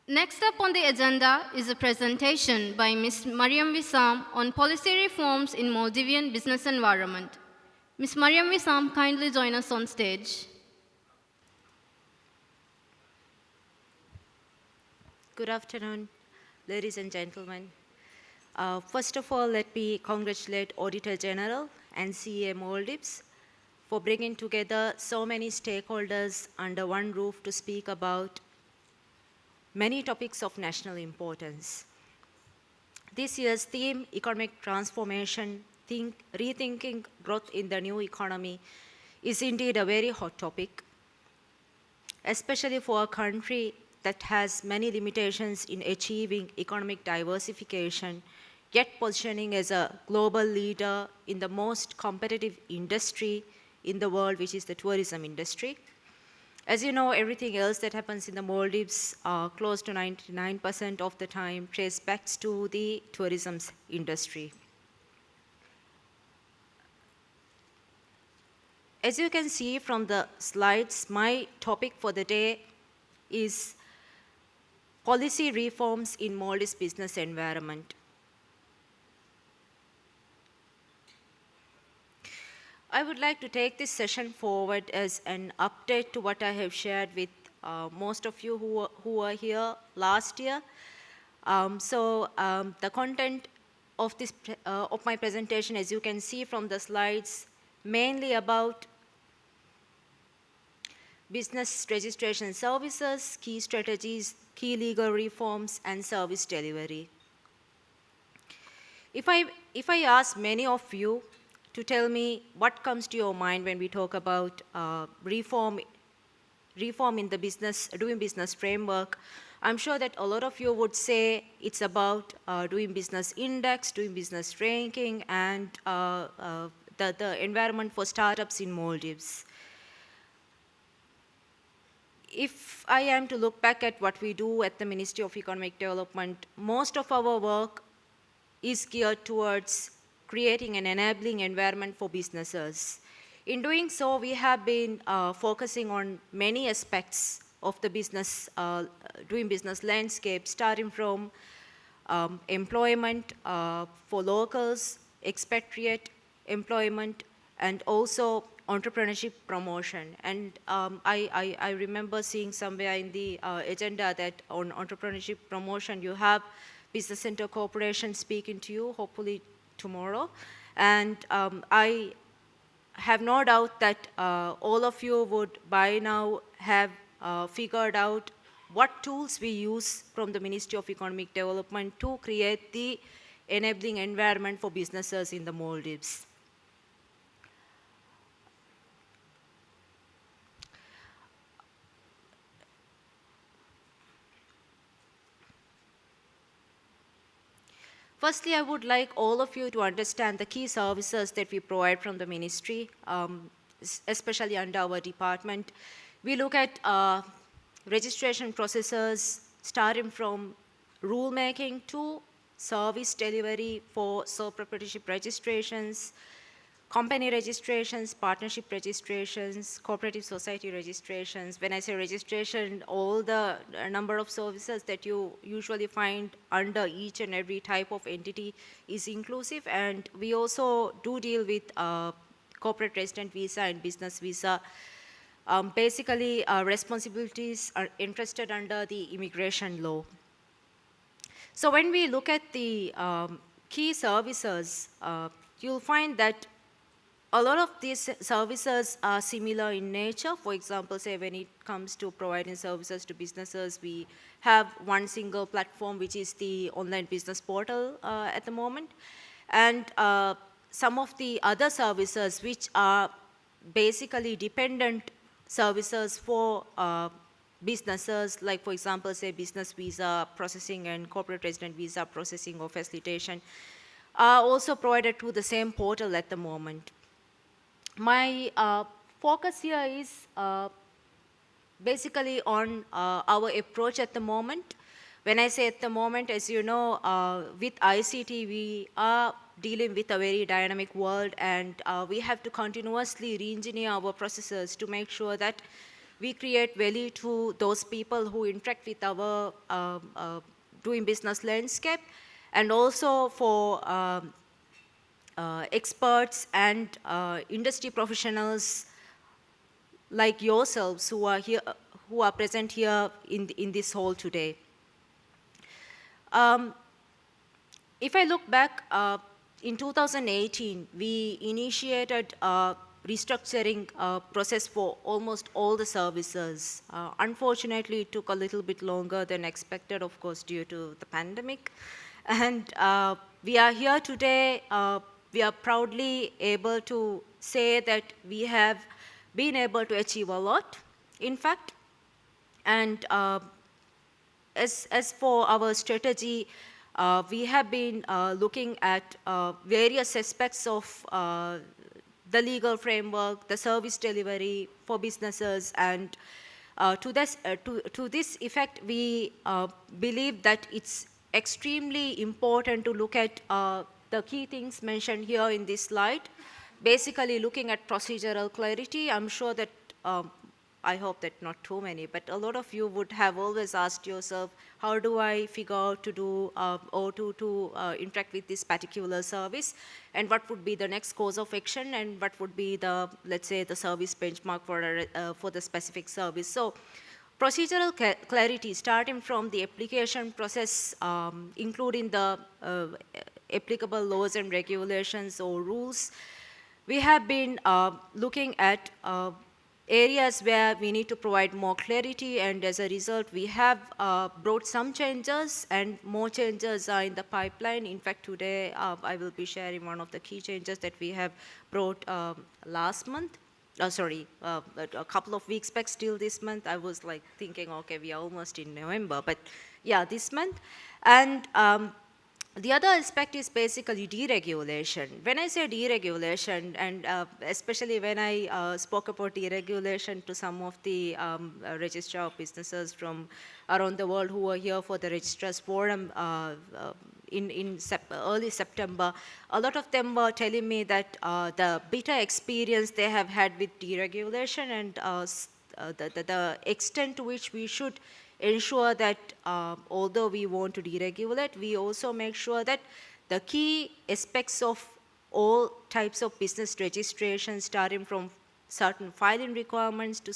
Next up on the agenda is a presentation by Ms. Mariyam Visam on policy reforms in Maldivian business environment. Ms. Mariyam Visam, kindly join us on stage. Good afternoon, ladies and gentlemen. First of all, let me congratulate Auditor General and CA Maldives for bringing together so many stakeholders under one roof to speak about many topics of national importance. This year's theme, Economic Transformation, Rethinking Growth in the New Economy, is indeed a very hot topic, especially for a country that has many limitations in achieving economic diversification, yet positioning as a global leader in the most competitive industry in the world, which is the tourism industry. As you know, everything else that happens in the Maldives, close to 99% of the time, traces back to the tourism industry. As you can see from the slides, my topic for the day is policy reforms in Maldives business environment. I would like to take this session forward as an update to what I have shared with most of you who were here last year. The content of my presentation, as you can see from the slides, mainly about business registration services, key strategies, key legal reforms, and service delivery. If I ask many of you to tell me what comes to your mind when we talk about reform in the doing business framework, I'm sure that a lot of you would say it's about doing business index, doing business ranking, and the environment for startups in Maldives. If I am to look back at what we do at the Ministry of Economic Development, most of our work is geared towards creating an enabling environment for businesses. In doing so, we have been focusing on many aspects of the doing business landscape, starting from employment for locals, expatriate employment, and also entrepreneurship promotion. And I remember seeing somewhere in the agenda that on entrepreneurship promotion, you have Business Center Corporation speaking to you, hopefully tomorrow. And I have no doubt that all of you would by now have figured out what tools we use from the Ministry of Economic Development to create the enabling environment for businesses in the Maldives. Firstly, I would like all of you to understand the key services that we provide from the ministry, especially under our department. We look at registration processes starting from rulemaking to service delivery for sole proprietorship registrations, company registrations, partnership registrations, cooperative society registrations. When I say registration, all the number of services that you usually find under each and every type of entity is inclusive. And we also do deal with corporate resident visa and business visa. Basically, responsibilities are entrusted under the immigration law. So when we look at the key services, you'll find that a lot of these services are similar in nature. For example, say when it comes to providing services to businesses, we have one single platform, which is the online business portal at the moment. And some of the other services, which are basically dependent services for businesses, like for example, say business visa processing and corporate resident visa processing or facilitation, are also provided through the same portal at the moment. My focus here is basically on our approach at the moment. When I say at the moment, as you know, with ICT, we are dealing with a very dynamic world, and we have to continuously re-engineer our processes to make sure that We create value to those people who interact with our doing business landscape, and also for experts and industry professionals like yourselves who are here, who are present here in this hall today. If I look back, in 2018, we initiated a restructuring process for almost all the services. Unfortunately, it took a little bit longer than expected, of course, due to the pandemic. And we are here today, we are proudly able to say that we have been able to achieve a lot, in fact. And as for our strategy, we have been looking at various aspects of the legal framework, the service delivery for businesses, and to this effect, we believe that it's extremely important to look at the key things mentioned here in this slide. Basically, looking at procedural clarity. I'm sure that I hope that not too many, but a lot of you would have always asked yourself, how do I figure out to do or to interact with this particular service, and what would be the next course of action, and what would be the, let's say, the service benchmark for the specific service. So procedural clarity, starting from the application process, including the applicable laws and regulations or rules. We have been looking at areas where we need to provide more clarity, and as a result, we have brought some changes, and more changes are in the pipeline. In fact, today I will be sharing one of the key changes that we have brought last month. A couple of weeks back, still this month. I was like thinking, okay, we are almost in November, but yeah, this month. And the other aspect is basically deregulation. When I say deregulation, and especially when I spoke about deregulation to some of the registrar of businesses from around the world who were here for the registrars forum in early September, a lot of them were telling me that the bitter experience they have had with deregulation, and the extent to which we should ensure that although we want to deregulate, we also make sure that the key aspects of all types of business registration, starting from certain filing requirements to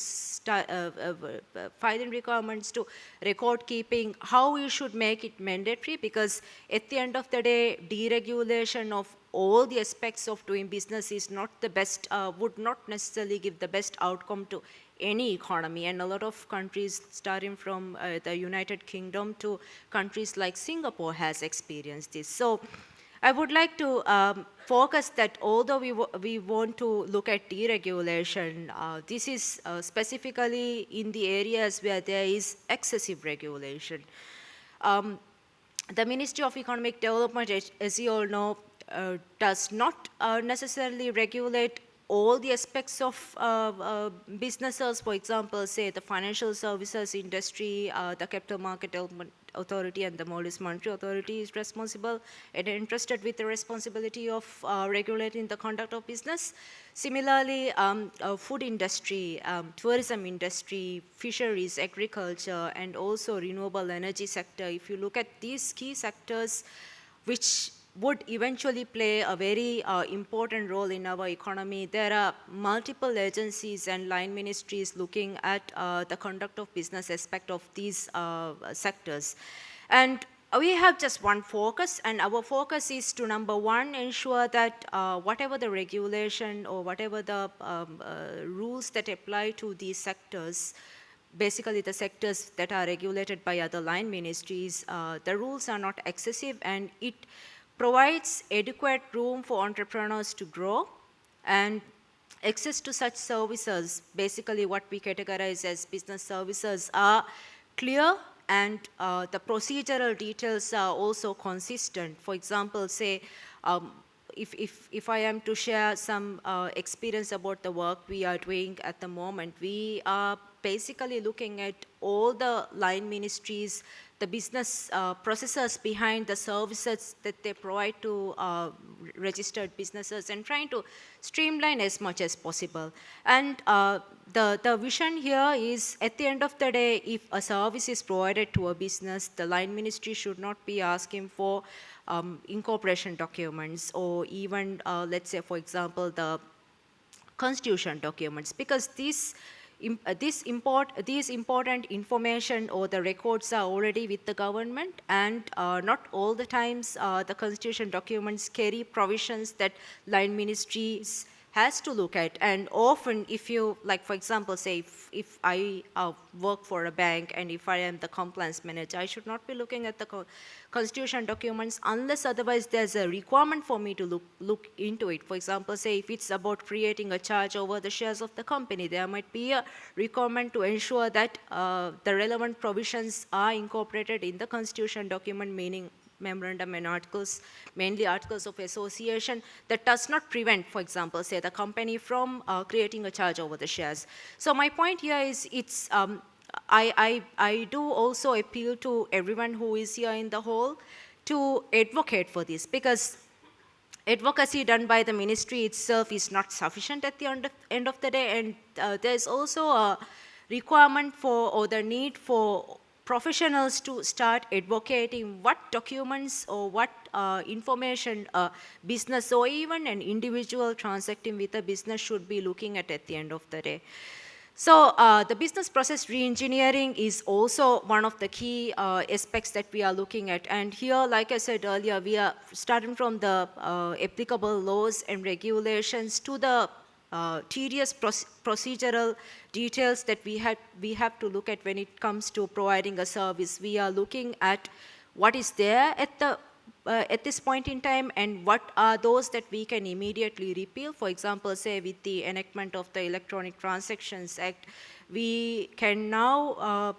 record keeping, how we should make it mandatory, because at the end of the day, deregulation of all the aspects of doing business is not the best, would not necessarily give the best outcome to any economy. And a lot of countries, starting from the United Kingdom to countries like Singapore, has experienced this. So I would like to focus that although we want to look at deregulation, this is specifically in the areas where there is excessive regulation. The Ministry of Economic Development, as you all know, does not necessarily regulate all the aspects of businesses. For example, say the financial services industry, the Capital Market Development Authority and the Maldives Monetary Authority is responsible and entrusted with the responsibility of regulating the conduct of business. Similarly, food industry, tourism industry, fisheries, agriculture, and also renewable energy sector. If you look at these key sectors, which would eventually play a very important role in our economy, there are multiple agencies and line ministries looking at the conduct of business aspect of these sectors. And we have just one focus, and our focus is to, number one, ensure that whatever the regulation or whatever the rules that apply to these sectors, basically the sectors that are regulated by other line ministries, the rules are not excessive, and it provides adequate room for entrepreneurs to grow, and access to such services, basically what we categorize as business services, are clear, and the procedural details are also consistent. For example, say, if I am to share some experience about the work we are doing at the moment, we are basically looking at all the line ministries, the business processes behind the services that they provide to registered businesses, and trying to streamline as much as possible. And the vision here is, at the end of the day, if a service is provided to a business, the line ministry should not be asking for incorporation documents, or even, let's say, for example, the constitution documents, because these important information or the records are already with the government, and not all the times the constitution documents carry provisions that line ministries has to look at. And often, if you, like for example, say if I work for a bank, and if I am the compliance manager, I should not be looking at the constitution documents unless otherwise there's a requirement for me to look into it. For example, say if it's about creating a charge over the shares of the company, there might be a requirement to ensure that the relevant provisions are incorporated in the constitution document, meaning memorandum and articles, mainly articles of association, that does not prevent, for example, say the company from creating a charge over the shares. So my point here is, it's I do also appeal to everyone who is here in the hall to advocate for this, because advocacy done by the ministry itself is not sufficient at the end of the day, and there's also a requirement for, or the need for, professionals to start advocating what documents or what information a business or even an individual transacting with a business should be looking at the end of the day. So the business process reengineering is also one of the key aspects that we are looking at. And here, like I said earlier, we are starting from the applicable laws and regulations to the tedious procedural details that we have to look at when it comes to providing a service. We are looking at what is there at this point in time, and what are those that we can immediately repeal. For example, say with the enactment of the Electronic Transactions Act, we can now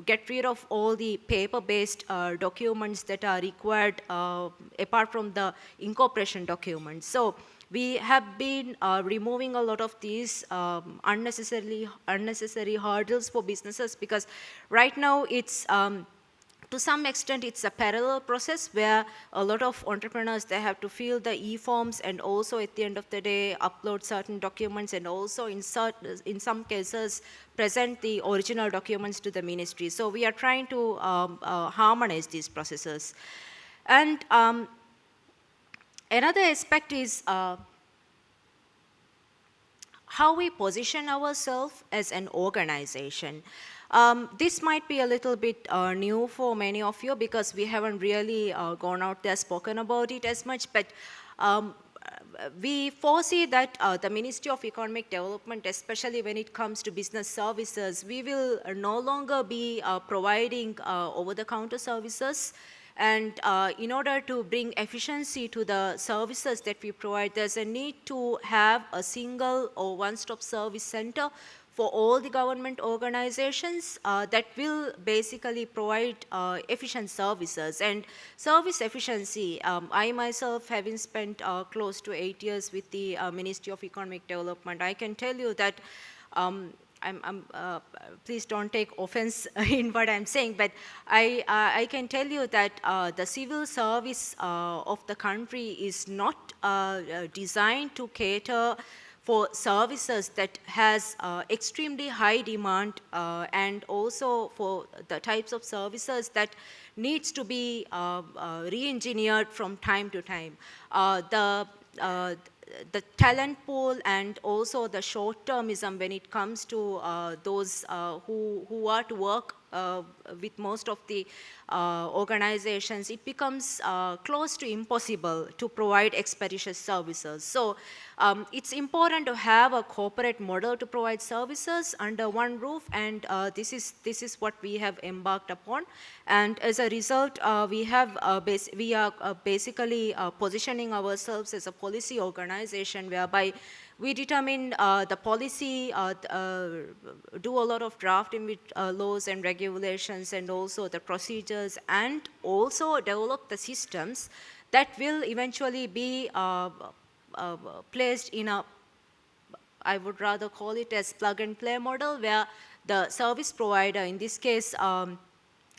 get rid of all the paper-based documents that are required apart from the incorporation documents. So we have been removing a lot of these unnecessary hurdles for businesses, because right now it's to some extent it's a parallel process where a lot of entrepreneurs, they have to fill the e-forms and also at the end of the day upload certain documents, and also in some cases present the original documents to the ministry. So we are trying to harmonize these processes. And another aspect is how we position ourselves as an organization. This might be a little bit new for many of you, because we haven't really gone out there spoken about it as much, but we foresee that the Ministry of Economic Development, especially when it comes to business services, we will no longer be providing over-the-counter services. And in order to bring efficiency to the services that we provide, there's a need to have a single or one-stop service center for all the government organizations that will basically provide efficient services. And service efficiency, I myself, having spent close to 8 years with the Ministry of Economic Development, I can tell you that please don't take offense in what I'm saying, but I can tell you that the civil service of the country is not designed to cater for services that has extremely high demand, and also for the types of services that needs to be re-engineered from time to time. The talent pool and also the short-termism when it comes to those who are to work with most of the organizations, it becomes close to impossible to provide expeditious services. So it's important to have a corporate model to provide services under one roof, and this is what we have embarked upon. And as a result, we are basically positioning ourselves as a policy organization, whereby we determine the policy, do a lot of drafting with laws and regulations, and also the procedures, and also develop the systems that will eventually be placed in a, I would rather call it as plug and play model, where the service provider, in this case,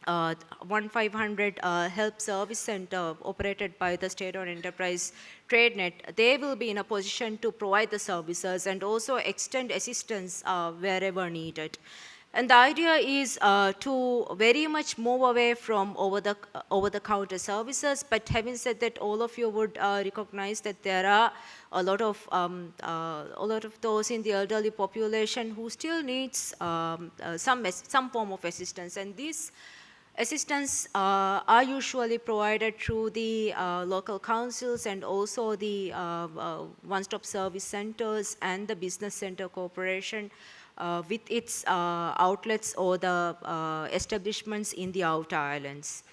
1500 Help Service Center operated by the state-owned enterprise TradeNet, they will be in a position to provide the services and also extend assistance wherever needed. And the idea is to very much move away from over-the-counter services. But having said that, all of you would recognize that there are a lot of those in the elderly population who still needs some form of assistance, and these assistance are usually provided through the local councils and also the one-stop service centers and the business center corporation with its outlets or the establishments in the outer islands.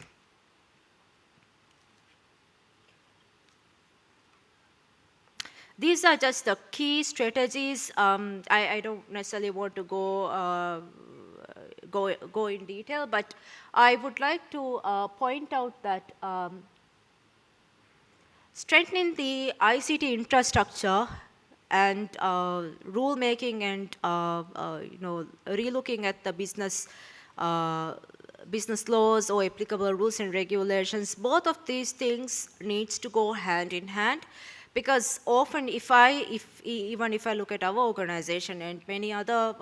These are just the key strategies. I don't necessarily want to go in detail, but I would like to point out that strengthening the ICT infrastructure and rule making and relooking at the business laws or applicable rules and regulations, both of these things needs to go hand in hand. Because often even if I look at our organization and many other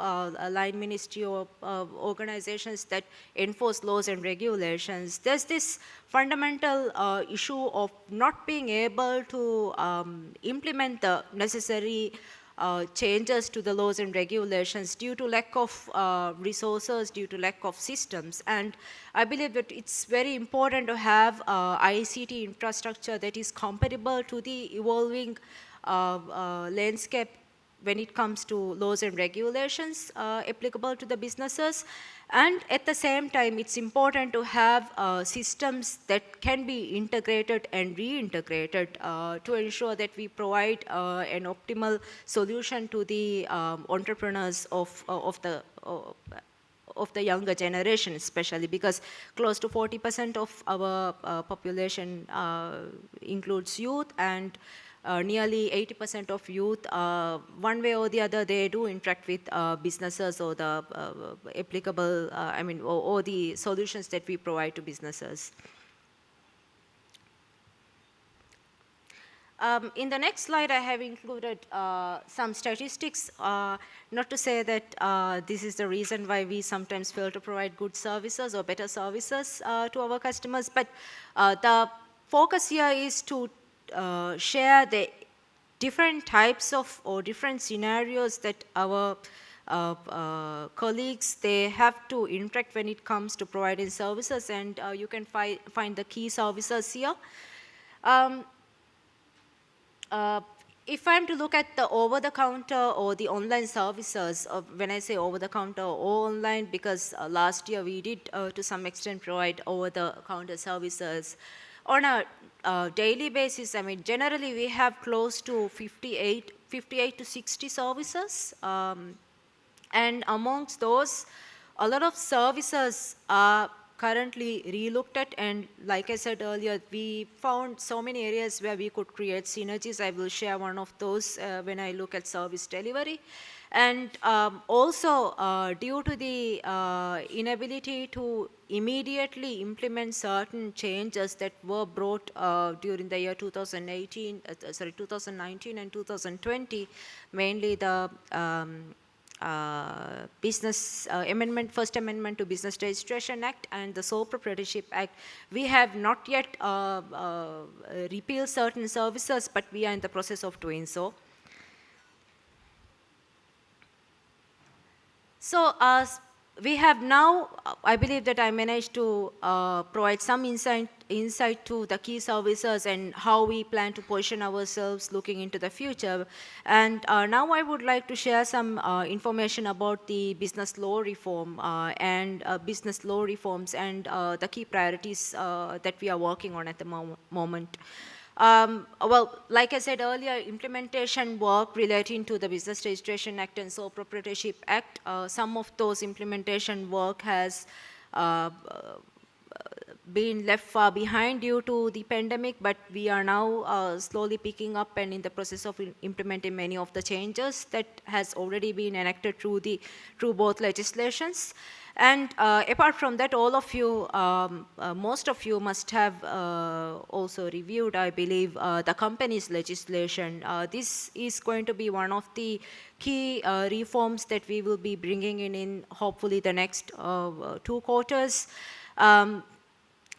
line ministry or organizations that enforce laws and regulations, there's this fundamental issue of not being able to implement the necessary changes to the laws and regulations due to lack of resources, due to lack of systems. And I believe that it's very important to have ICT infrastructure that is compatible to the evolving landscape when it comes to laws and regulations applicable to the businesses. And at the same time, it's important to have systems that can be integrated and reintegrated to ensure that we provide an optimal solution to the entrepreneurs of the younger generation, especially because close to 40% of our population includes youth, and nearly 80% of youth, one way or the other, they do interact with businesses or the applicable, or the solutions that we provide to businesses. In the next slide, I have included some statistics, not to say that this is the reason why we sometimes fail to provide good services or better services to our customers, but the focus here is to share the different types of or different scenarios that our colleagues, they have to interact when it comes to providing services, and you can find the key services here. If I'm to look at the over-the-counter or the online services, when I say over-the-counter or online, because last year we did to some extent provide over-the-counter services on a daily basis. I mean, generally we have close to 58 to 60 services, and amongst those, a lot of services are currently relooked at, and like I said earlier, we found so many areas where we could create synergies. I will share one of those when I look at service delivery. And also due to the inability to immediately implement certain changes that were brought during the year 2019 and 2020, mainly the First Amendment to Business Registration Act and the Sole Proprietorship Act, we have not yet repealed certain services, but we are in the process of doing so. So we have now, I believe that I managed to provide some insight to the key services and how we plan to position ourselves looking into the future. And now I would like to share some information about the business law reform and business law reforms and the key priorities that we are working on at the moment. Well, like I said earlier, implementation work relating to the Business Registration Act and Sole Proprietorship Act, some of those implementation work has been left far behind due to the pandemic, but we are now slowly picking up and in the process of implementing many of the changes that has already been enacted through both legislations. And apart from that, all of you, most of you must have also reviewed, I believe, the company's legislation. This is going to be one of the key reforms that we will be bringing in hopefully the next 2 quarters.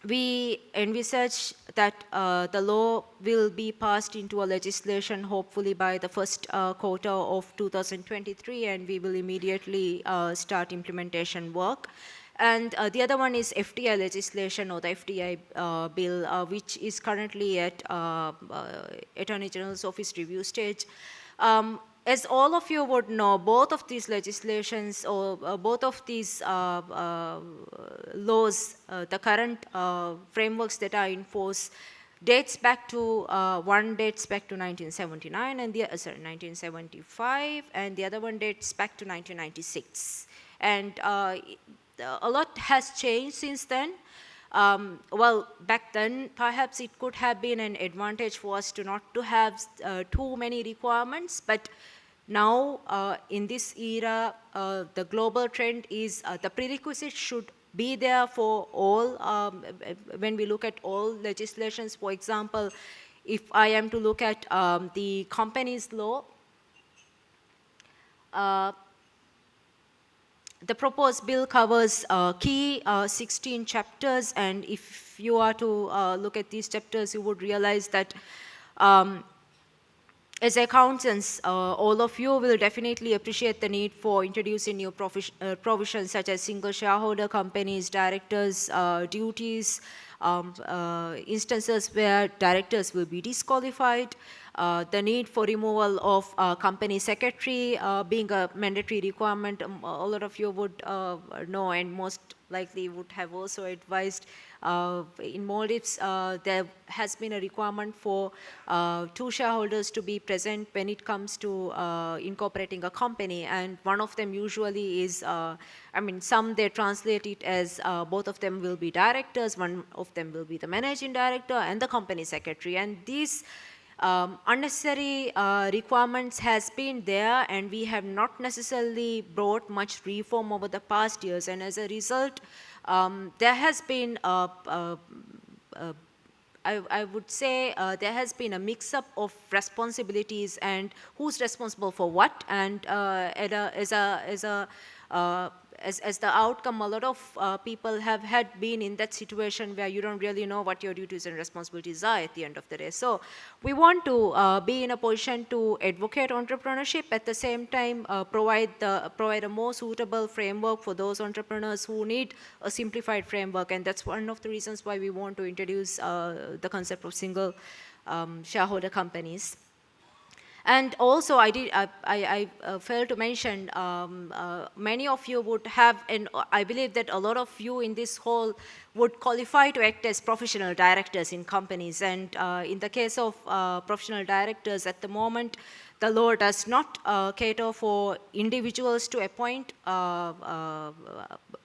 We envisage that the law will be passed into a legislation hopefully by the first quarter of 2023, and we will immediately start implementation work. And the other one is FDI legislation, or the FDI bill, which is currently at Attorney General's office review stage. As all of you would know, both of these legislations, or both of these laws, the current frameworks that are in force, dates back to, one dates back to 1979, and the, 1975, and the other one dates back to 1996. And a lot has changed since then. Well, back then, perhaps it could have been an advantage for us to not to have too many requirements, but now, in this era, the global trend is the prerequisites should be there for all. When we look at all legislations, for example, if I am to look at the companies law, the proposed bill covers key 16 chapters, and if you are to look at these chapters, you would realize that as accountants, all of you will definitely appreciate the need for introducing new provisions such as single shareholder companies, directors' duties, instances where directors will be disqualified, the need for removal of company secretary being a mandatory requirement. A lot of you would know, and most likely would have also advised, in Maldives, there has been a requirement for 2 shareholders to be present when it comes to incorporating a company, and one of them usually is, I mean, some they translate it as both of them will be directors, one of them will be the managing director and the company secretary, and these unnecessary requirements has been there, and we have not necessarily brought much reform over the past years, and as a result, there has been I would say there has been a mix-up of responsibilities and who's responsible for what, and as the outcome, a lot of people had been in that situation where you don't really know what your duties and responsibilities are at the end of the day. So we want to be in a position to advocate entrepreneurship, at the same time provide a more suitable framework for those entrepreneurs who need a simplified framework, and that's one of the reasons why we want to introduce the concept of single shareholder companies. And also, I failed to mention, many of you would have, and I believe that a lot of you in this hall would qualify to act as professional directors in companies. And in the case of professional directors, at the moment, the law does not cater for individuals to appoint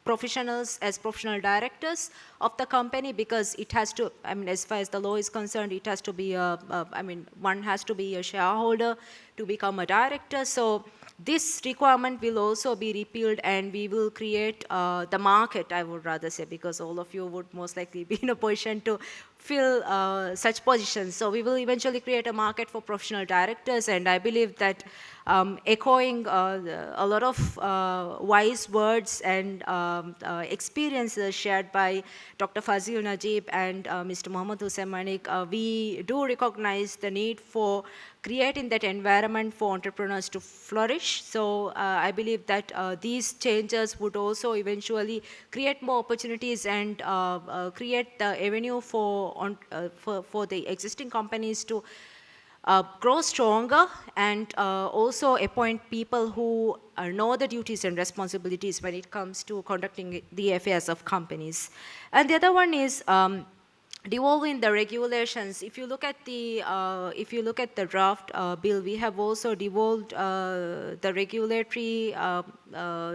professionals as professional directors of the company, because it has to, I mean, as far as the law is concerned, it has to be I mean, one has to be a shareholder to become a director. So this requirement will also be repealed, and we will create the market, I would rather say, because all of you would most likely be in a position to fill such positions. So we will eventually create a market for professional directors, and I believe that echoing a lot of wise words and experiences shared by Dr. Fazil Najib and Mr. Mohammad Hussain Manik, we do recognize the need for creating that environment for entrepreneurs to flourish. So I believe that these changes would also eventually create more opportunities and create the avenue for the existing companies to grow stronger, and also appoint people who know the duties and responsibilities when it comes to conducting the affairs of companies. And the other one is devolving the regulations. If you look at the draft bill, we have also devolved the regulatory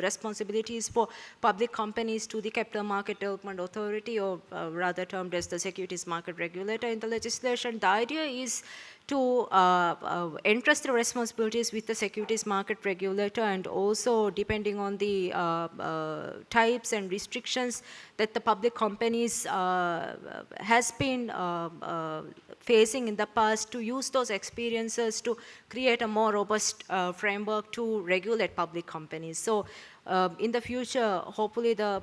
responsibilities for public companies to the Capital Market Development Authority, or rather termed as the Securities Market Regulator in the legislation. The idea is to entrust the responsibilities with the Securities Market Regulator, and also depending on the types and restrictions that the public companies has been facing in the past, to use those experiences to create a more robust framework to regulate public companies. So in the future, hopefully the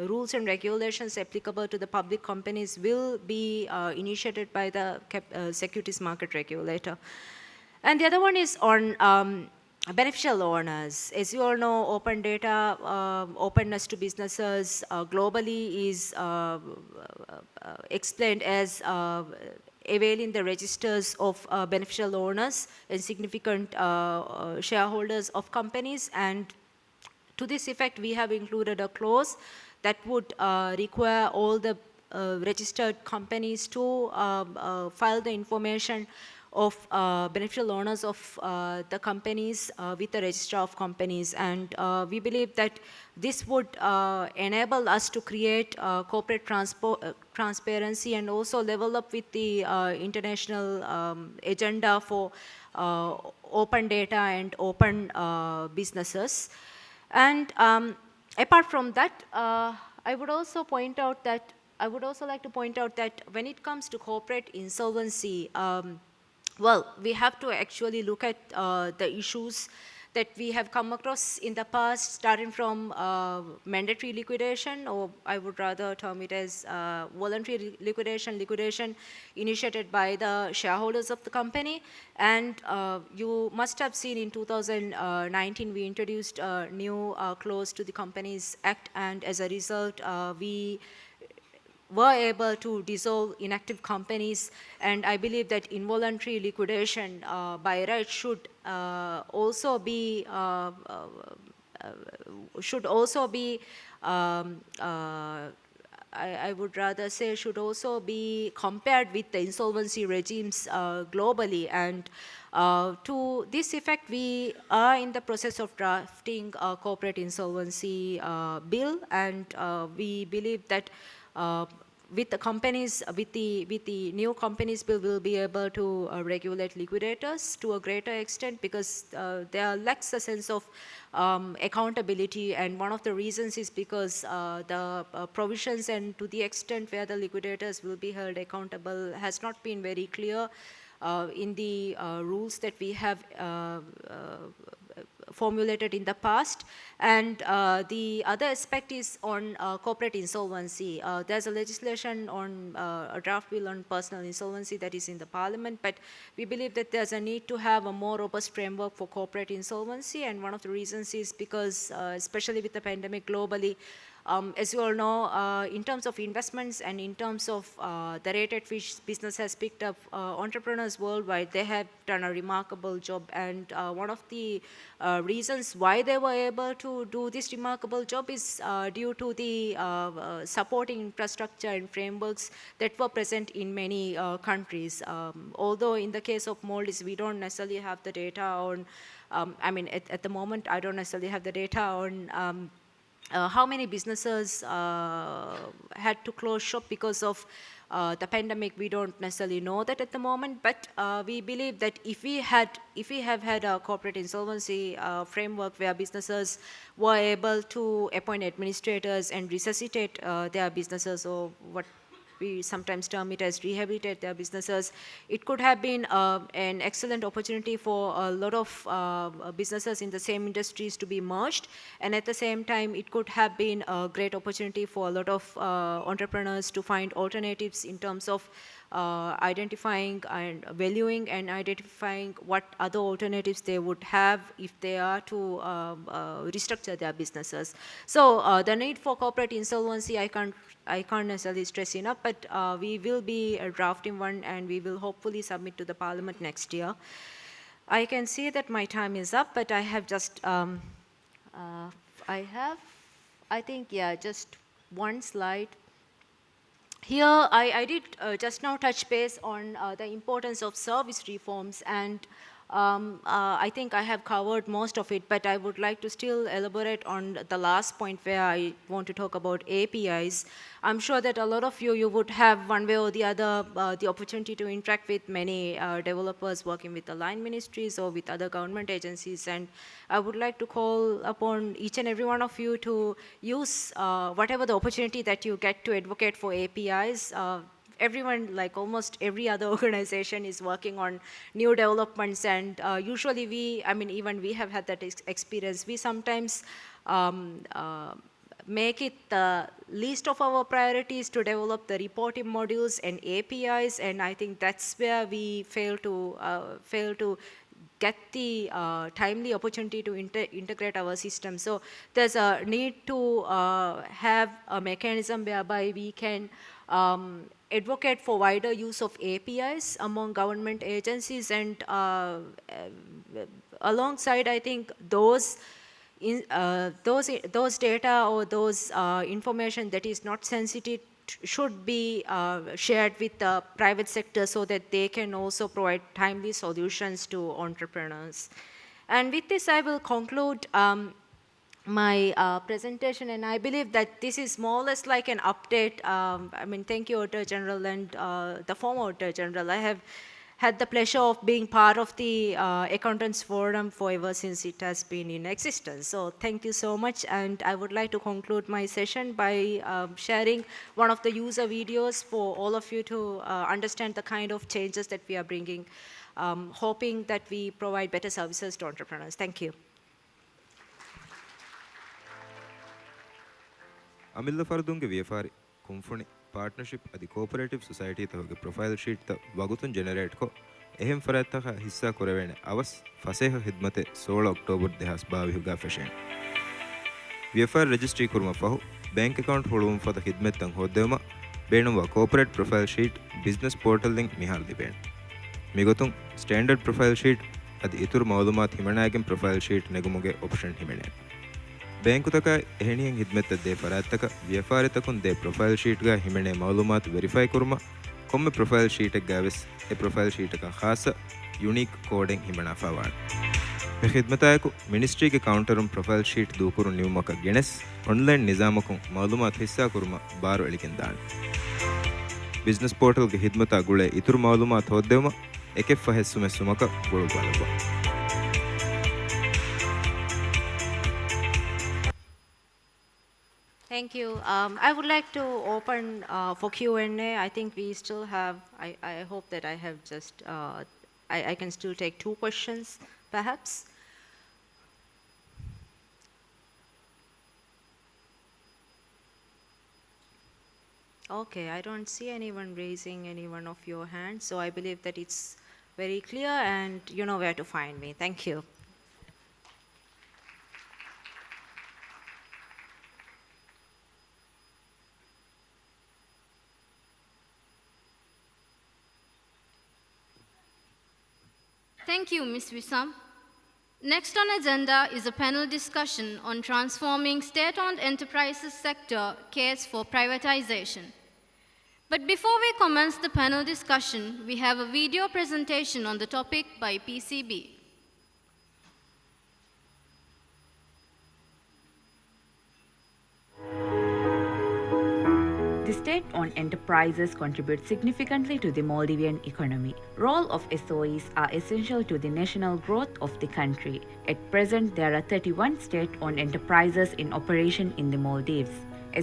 rules and regulations applicable to the public companies will be initiated by the Securities Market Regulator. And the other one is on beneficial owners. As you all know, open data, openness to businesses globally is explained as availing the registers of beneficial owners and significant shareholders of companies. And to this effect, we have included a clause that would require all the registered companies to file the information of beneficial owners of the companies with the register of companies. And we believe that this would enable us to create corporate transparency, and also level up with the international agenda for open data and open businesses. And apart from that, I would also like to point out that when it comes to corporate insolvency, well, we have to actually look at the issues that we have come across in the past, starting from mandatory liquidation, or I would rather term it as voluntary liquidation initiated by the shareholders of the company. And you must have seen in 2019 we introduced a new clause to the Companies Act, and as a result we were able to dissolve inactive companies. And I believe that involuntary liquidation by right should also be I would rather say should also be compared with the insolvency regimes globally. And to this effect, we are in the process of drafting a corporate insolvency bill, and we believe that with the new companies bill, will be able to regulate liquidators to a greater extent, because there lacks a sense of accountability. And one of the reasons is because the provisions and to the extent where the liquidators will be held accountable has not been very clear in the rules that we have formulated in the past. And the other aspect is on corporate insolvency. There's a legislation on a draft bill on personal insolvency that is in the parliament, but we believe that there's a need to have a more robust framework for corporate insolvency. And one of the reasons is because, especially with the pandemic globally, as you all know, in terms of investments and in terms of the rate at which business has picked up, entrepreneurs worldwide, they have done a remarkable job. And one of the reasons why they were able to do this remarkable job is due to the supporting infrastructure and frameworks that were present in many countries. Although in the case of Maldives, we don't necessarily have the data on, at the moment, I don't necessarily have the data on how many businesses had to close shop because of the pandemic. We don't necessarily know that at the moment, but we believe that if we have had a corporate insolvency framework where businesses were able to appoint administrators and resuscitate their businesses, or what we sometimes term it as rehabilitate their businesses, it could have been an excellent opportunity for a lot of businesses in the same industries to be merged. And at the same time, it could have been a great opportunity for a lot of entrepreneurs to find alternatives in terms of identifying and valuing and identifying what other alternatives they would have if they are to restructure their businesses. So the need for corporate insolvency, I can't necessarily stress enough, but we will be drafting one, and we will hopefully submit to the Parliament next year. I can see that my time is up, but I have just, I think, yeah, just one slide Here, I did just now touch base on the importance of service reforms, and I think I have covered most of it, but I would like to still elaborate on the last point where I want to talk about APIs. I'm sure that a lot of you would have one way or the other the opportunity to interact with many developers working with the line ministries or with other government agencies, and I would like to call upon each and every one of you to use whatever the opportunity that you get to advocate for APIs. Everyone, like almost every other organization, is working on new developments, and usually even we have had that experience. We sometimes make it the least of our priorities to develop the reporting modules and APIs, and I think that's where we fail to get the timely opportunity to integrate our system. So there's a need to have a mechanism whereby we can advocate for wider use of APIs among government agencies, and alongside, I think those data or those information that is not sensitive should be shared with the private sector so that they can also provide timely solutions to entrepreneurs. And with this, I will conclude my presentation, and I believe that this is more or less like an update. Thank you, Auditor General, and the former Auditor General. I have had the pleasure of being part of the Accountants Forum for ever since it has been in existence. So thank you so much, and I would like to conclude my session by sharing one of the user videos for all of you to understand the kind of changes that we are bringing, hoping that we provide better services to entrepreneurs. Thank you. ಅಮಿಲ್ಲ ಫರ್ದುಂಗೆ ವ್ಯಾಪಾರಿ ಕುಂಫುಣಿ partnership ಅದಿ cooperative society ತವಗೆ profile sheet ತ ವಗುತುನ್ generate ಕೊ ಎಹೆಂ ಫರತ್ತಖ ಹಿಸ್ಸಾ ಕೊರವೇಣೆ ಅವಸ್ ಫಸೇಹ ಖಿದ್ಮತೆ 16 October 2022 ಹುಗಾ ಫೆಶೆನ್ ವ್ಯಾಪಾರ registry ಕುರ್ಮ ಫಹು bank account ಹೊಳುವಂ ಫದ ಖಿದ್ಮತ್ ತಂ ಹೋದ್ದೆಮ ಬೇಣುವ corporate profile sheet business portal ದಿಂಗ್ ಮಿಹಾಲ್ ದಿಬೇಣ್ ಮಿಗೊತುಂ ಸ್ಟ್ಯಾಂಡರ್ಡ್ ಪ್ರೊಫೈಲ್ ಶೀಟ್ ಅದಿ ಇತುರು ಮೌಲುಮಾತ್ ಹಿಮಣಾಗೆಂ ಪ್ರೊಫೈಲ್ ಶೀಟ್ ನೆಗುಮುಗೆ ಆಪ್ಷನ್ ಹಿಮಣೆ ಬ್ಯಾಂಕು ತಕ ಎಹಣಿಯಂ ಹಿದ್ಮೆತ್ತ ದೇ ಫರಾತ್ತಕ ವ್ಯಾಪಾರಿತಕುನ್ ದೇ ಪ್ರೊಫೈಲ್ ಶೀಟ್ಗ ಹಿಮಣೆ ಮೌಲುಮಾತ್ ವೆರಿಫೈ ಕುರ್ಮ ಕೊಮ್ಮೆ ಪ್ರೊಫೈಲ್ ಶೀಟಕ್ ಗಾವೆಸ್ ಎ ಪ್ರೊಫೈಲ್ ಶೀಟಕ ಖಾಸ ಯುನೀಕ್ ಕೋಡೆಂ ಹಿಮಣ ಫವಾಡ್ ಎ ಖಿದ್ಮತಾಯಕು ಮಿನಿಸ್ಟ್ರಿಗೆ ಕೌಂಟರುಂ ಪ್ರೊಫೈಲ್ ಶೀಟ್ ದೂಕುರು ನಿವುಮಕ ಗೆಣೆಸ್ ಆನ್ಲೈನ್ ನಿಜಾಮಕುಂ ಮೌಲುಮಾತ್ ಹಿಸ್ಸಾ ಕುರ್ಮ ಬಾರು ಎಳಿಕೆಂದಾಣ್ ಬಿಸ್ನೆಸ್ ಪೋರ್ಟಲ್ಗೆ ಹಿದ್ಮತಾ ಗುಳೆ ಇತುರು ಮೌಲುಮಾತ್ ಹೋದ್ದೆವಮ ಎಕೆಫ್ಫ ಹೆಸ್ಸುಮೆ ಸುಮಕ ಗುಳು ಬಾಲಬ Thank you. I would like to open for Q&A. I think we still have, I hope that I have just, I can still take 2 questions, perhaps. Okay, I don't see anyone raising any one of your hands, so I believe that it's very clear and you know where to find me. Thank you. Thank you, Ms. Visam. Next on agenda is a panel discussion on transforming state-owned enterprises sector case for privatization. But before we commence the panel discussion, we have a video presentation on the topic by PCB. The state-owned enterprises contribute significantly to the Maldivian economy. Role of SOEs are essential to the national growth of the country. At present, there are 31 state-owned enterprises in operation in the Maldives.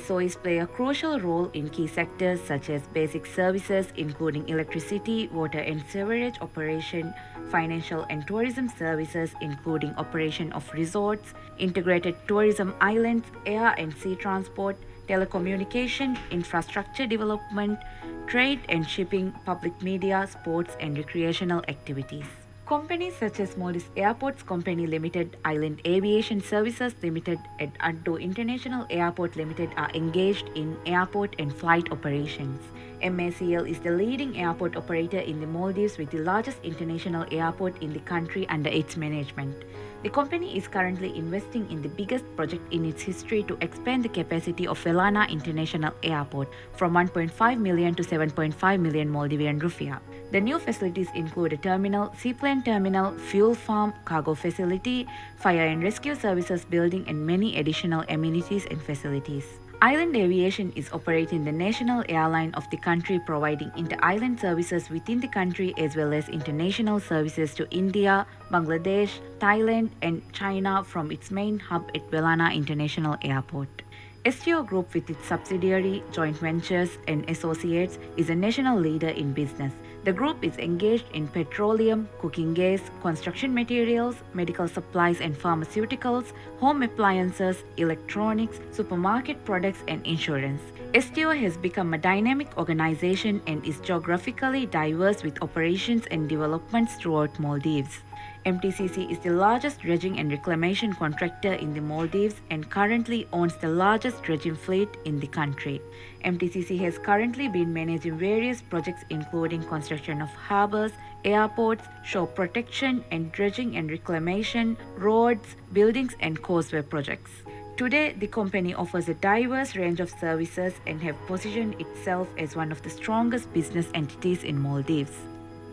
SOEs play a crucial role in key sectors such as basic services including electricity, water and sewerage operation, financial and tourism services including operation of resorts, integrated tourism islands, air and sea transport, telecommunication, infrastructure development, trade and shipping, public media, sports and recreational activities. Companies such as Maldives Airports Company Limited, Island Aviation Services Limited, and Addo International Airport Limited are engaged in airport and flight operations. MACL is the leading airport operator in the Maldives with the largest international airport in the country under its management. The company is currently investing in the biggest project in its history to expand the capacity of Velana International Airport from 1.5 million to 7.5 million Maldivian rupiah. The new facilities include a terminal, seaplane terminal, fuel farm, cargo facility, fire and rescue services building, and many additional amenities and facilities. Island Aviation is operating the national airline of the country, providing inter-island services within the country as well as international services to India, Bangladesh, Thailand, and China from its main hub at Velana International Airport. STO Group, with its subsidiary, joint ventures, and associates, is a national leader in business. The group is engaged in petroleum, cooking gas, construction materials, medical supplies and pharmaceuticals, home appliances, electronics, supermarket products, and insurance. STO has become a dynamic organization and is geographically diverse with operations and developments throughout Maldives. MTCC is the largest dredging and reclamation contractor in the Maldives and currently owns the largest dredging fleet in the country. MTCC has currently been managing various projects including construction of harbors, airports, shore protection and dredging and reclamation, roads, buildings and causeway projects. Today, the company offers a diverse range of services and have positioned itself as one of the strongest business entities in Maldives.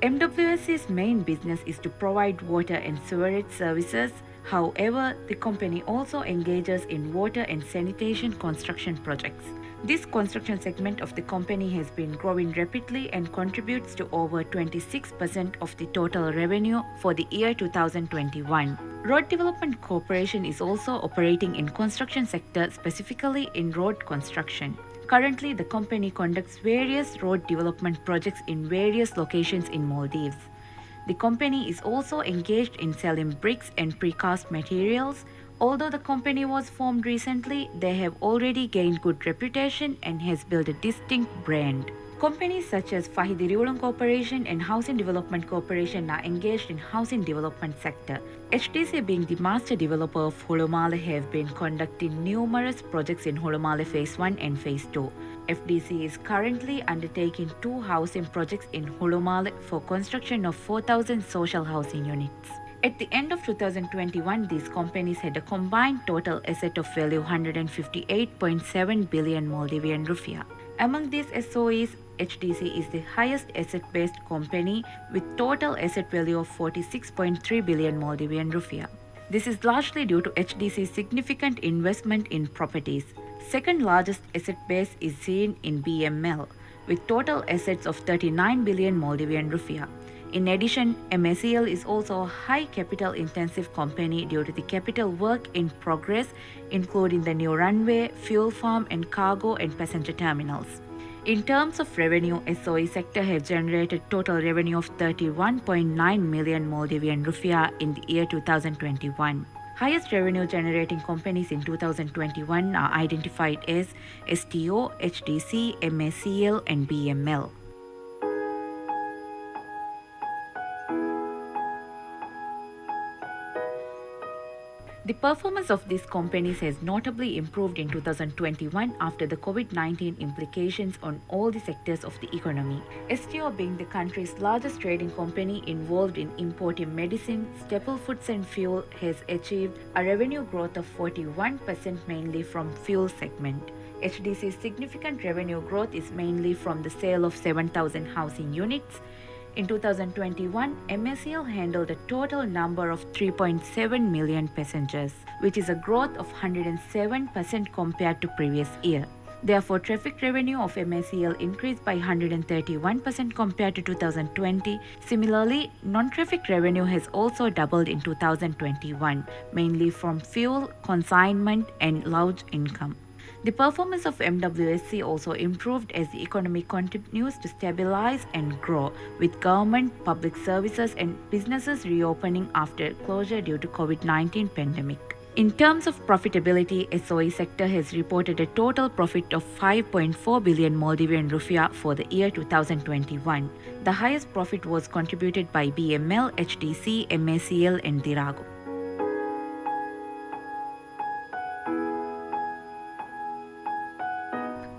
MWSC's main business is to provide water and sewerage services. However, the company also engages in water and sanitation construction projects. This construction segment of the company has been growing rapidly and contributes to over 26% of the total revenue for the year 2021. Road Development Corporation is also operating in construction sector, specifically in road construction. Currently, the company conducts various road development projects in various locations in Maldives. The company is also engaged in selling bricks and precast materials. Although the company was formed recently, they have already gained good reputation and has built a distinct brand. Companies such as Fahidiriulang Corporation and Housing Development Corporation are engaged in housing development sector. HDC, being the master developer of Hulumale, have been conducting numerous projects in Hulumale Phase 1 and Phase 2. FDC is currently undertaking 2 housing projects in Hulumale for construction of 4,000 social housing units. At the end of 2021, these companies had a combined total asset of value 158.7 billion Maldivian rupiah. Among these SOEs, HDC is the highest asset-based company with total asset value of 46.3 billion Maldivian rupiah. This is largely due to HDC's significant investment in properties. Second largest asset base is seen in BML with total assets of 39 billion Maldivian rupiah. In addition, MACL is also a high capital intensive company due to the capital work in progress, including the new runway, fuel farm, and cargo and passenger terminals. In terms of revenue, SOE sector have generated total revenue of 31.9 million Maldivian rupiah in the year 2021. Highest revenue generating companies in 2021 are identified as STO, HDC, MACL, and BML. The performance of these companies has notably improved in 2021 after the COVID-19 implications on all the sectors of the economy. STO, being the country's largest trading company involved in importing medicine, staple foods and fuel, has achieved a revenue growth of 41% mainly from fuel segment. HDC's significant revenue growth is mainly from the sale of 7,000 housing units. In 2021, MACL handled a total number of 3.7 million passengers, which is a growth of 107% compared to previous year. Therefore, traffic revenue of MACL increased by 131% compared to 2020. Similarly, non-traffic revenue has also doubled in 2021, mainly from fuel, consignment, and lounge income. The performance of MWSC also improved as the economy continues to stabilize and grow, with government, public services, and businesses reopening after closure due to COVID-19 pandemic. In terms of profitability, SOE sector has reported a total profit of 5.4 billion Maldivian rupiah for the year 2021. The highest profit was contributed by BML, HDC, MACL, and Dirago.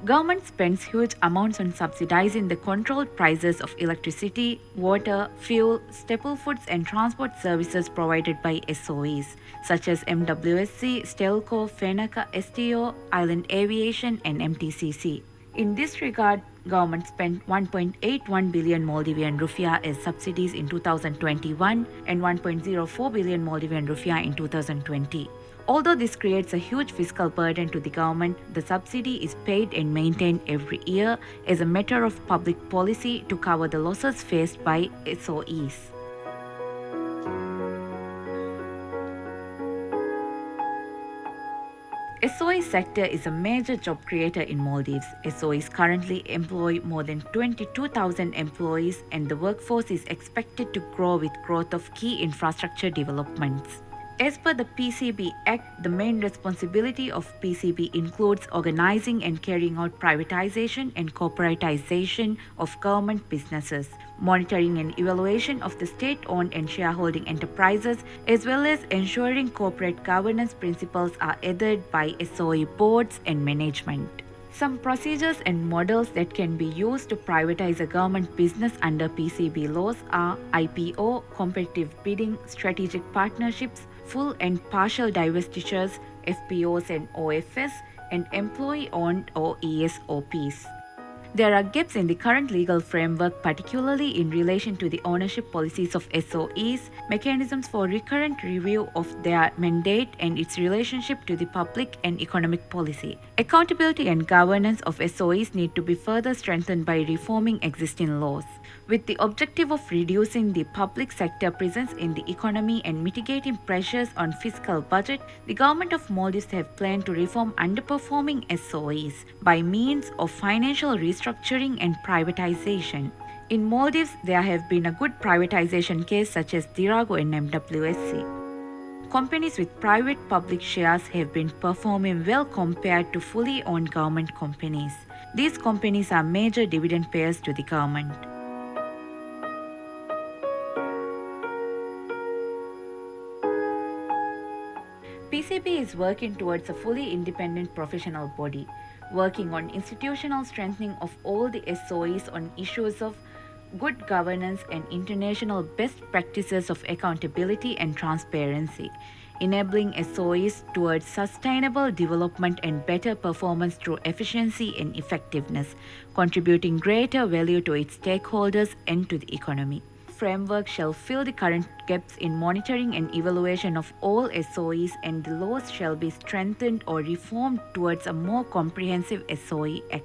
Government spends huge amounts on subsidizing the controlled prices of electricity, water, fuel, staple foods and transport services provided by SOEs such as MWSC, Stelco, Fenaka, STO, Island Aviation and MTCC. In this regard, government spent 1.81 billion Maldivian rupiah as subsidies in 2021 and 1.04 billion Maldivian rupiah in 2020. Although this creates a huge fiscal burden to the government, the subsidy is paid and maintained every year as a matter of public policy to cover the losses faced by SOEs. SOE sector is a major job creator in Maldives. SOEs currently employ more than 22,000 employees and the workforce is expected to grow with growth of key infrastructure developments. As per the PCB Act, the main responsibility of PCB includes organizing and carrying out privatization and corporatization of government businesses, monitoring and evaluation of the state-owned and shareholding enterprises, as well as ensuring corporate governance principles are adhered by SOE boards and management. Some procedures and models that can be used to privatize a government business under PCB laws are IPO, competitive bidding, strategic partnerships, full and partial divestitures, FPOs and OFS, and employee-owned or ESOPs. There are gaps in the current legal framework, particularly in relation to the ownership policies of SOEs, mechanisms for recurrent review of their mandate and its relationship to the public and economic policy. Accountability and governance of SOEs need to be further strengthened by reforming existing laws. With the objective of reducing the public sector presence in the economy and mitigating pressures on fiscal budget, the government of Maldives have planned to reform underperforming SOEs by means of financial restructuring and privatization. In Maldives, there have been a good privatization case such as Dirago and MWSC. Companies with private-public shares have been performing well compared to fully owned government companies. These companies are major dividend payers to the government. PCB is working towards a fully independent professional body, working on institutional strengthening of all the SOEs on issues of good governance and international best practices of accountability and transparency, enabling SOEs towards sustainable development and better performance through efficiency and effectiveness, contributing greater value to its stakeholders and to the economy. Framework shall fill the current gaps in monitoring and evaluation of all SOEs, and the laws shall be strengthened or reformed towards a more comprehensive SOE Act,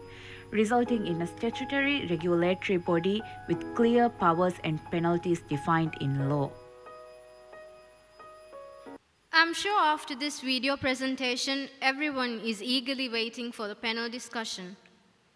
resulting in a statutory regulatory body with clear powers and penalties defined in law. I'm sure after this video presentation, everyone is eagerly waiting for the panel discussion.